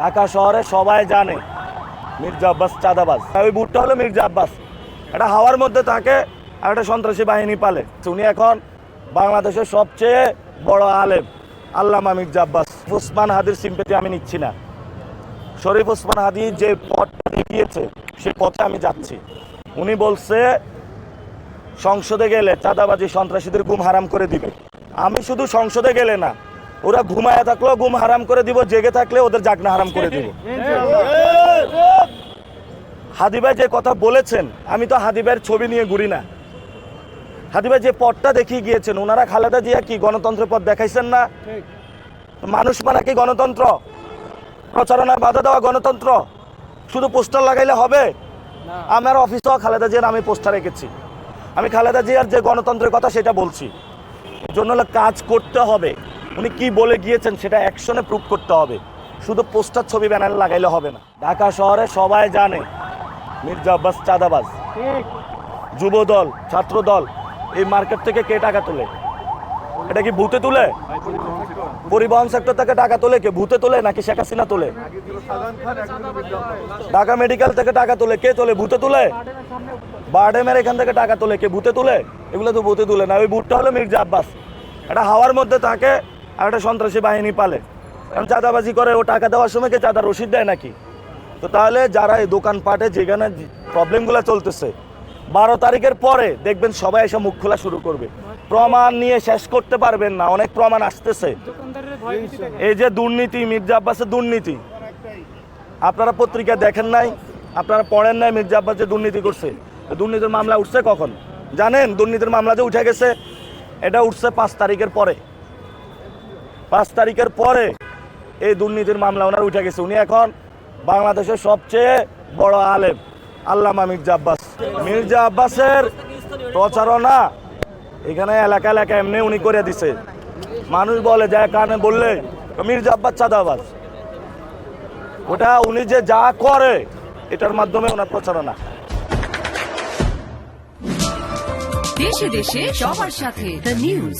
ঢাকা শহরে সবাই জানে মির্জা আব্বাস চাঁদাবাজ। ওই বুটটা হলো মির্জা আব্বাস, এটা হাওয়ার মধ্যে থাকে আর একটা সন্ত্রাসী বাহিনী পালে। উনি এখন বাংলাদেশের সবচেয়ে বড় আলেম আল্লামা মির্জা আব্বাস। ওসমান হাদির সিম্পেথি আমি নিচ্ছি না। শরীফ ওসমান হাদি যে পথটা দেখিয়েছে সেই পথে আমি যাচ্ছি। উনি বলছে সংসদে গেলে চাঁদাবাজি সন্ত্রাসীদের ঘুম হারাম করে দিবে। আমি শুধু সংসদে গেলে না, ওরা ঘুমায়া থাকলেও ঘুম হারাম করে দিব, জেগে থাকলে ওদের জাগনা হারাম করে দিব। হাদি ভাই যে কথা বলেছেন, আমি তো হাদি ভাইয়ের ছবি নিয়ে ঘুরি না। হাদি ভাই যে পথটা দেখিয়ে গিয়েছেন, ওনারা খালেদা জিয়া কি গণতন্ত্রের পথ দেখাইছেন না? মানুষ মানা কি গণতন্ত্র? প্রচারণায় বাধা দেওয়া গণতন্ত্র? শুধু পোস্টার লাগাইলে হবে? আমার অফিসেও খালেদা জিয়ার আমি পোস্টার রেখেছি। আমি খালেদা জিয়ার যে গণতন্ত্রের কথা সেটা বলছি। এর জন্য কাজ করতে হবে। উনি কি বলে গিয়েছেন সেটা অ্যাকশনে প্রুভ করতে হবে, শুধু পোস্টার ছবি ব্যানারে লাগাইলে হবে না। ঢাকা শহরে সবাই জানে মির্জা আব্বাস চাঁদাবাজ। যুব দল, ছাত্র দল, এই মার্কেট থেকে কে টাকা তোলে? এটা কি ভূতে তুলে? পরিবহন সেক্টর থেকে টাকা তোলে কে? ভূতে তোলে নাকি শেখ হাসিনা তোলে? ঢাকা মেডিকেল থেকে টাকা তোলে কে? তোলে ভূতে তুলে? বারডেমের এখান থেকে টাকা তোলে কে? ভূতে তুলে? এগুলো তো ভূতে তুলে না। ওই বুটটা হলো মির্জা আব্বাস, এটা হাওয়ার মধ্যে থাকে আর একটা সন্ত্রাসী বাহিনী পালে। কারণ চাঁদাবাজি করে, ও টাকা দেওয়ার সময় কে চাঁদা রসিদ দেয় নাকি? তো তাহলে যারা এই দোকানপাটে যেখানে প্রবলেমগুলো চলতেছে, 12 তারিখের পরে দেখবেন সবাই এসে মুখ খোলা শুরু করবে। প্রমাণ নিয়ে শেষ করতে পারবেন না, অনেক প্রমাণ আসতেছে। এই যে দুর্নীতি, মির্জা আব্বাসের দুর্নীতি, আপনারা পত্রিকা দেখেন নাই, আপনারা পড়েন নাই মির্জা আব্বাস যে দুর্নীতি করছে। দুর্নীতির মামলা উঠছে কখন জানেন? দুর্নীতির মামলা যে উঠে গেছে, এটা উঠছে 5 তারিখের পরে। 5 তারিখের পরে এই দুর্নীতির মামলা ওনার উঠে গেছে। উনি এখন বাংলাদেশের সবচেয়ে বড় আলেম আল্লামা মির্জা আব্বাস। মির্জা আব্বাসের প্রচারণা এখানে এলাকা এলাকা এমনি উনি করে দিছে। মানুষ বলে যায় কানে বললে মির্জা আব্বাস চাঁদাবাজ। ওটা উনি যে যা করে এটার মাধ্যমে ওনার প্রচারণা। দেশে দেশে সবার সাথে দ্য নিউজ।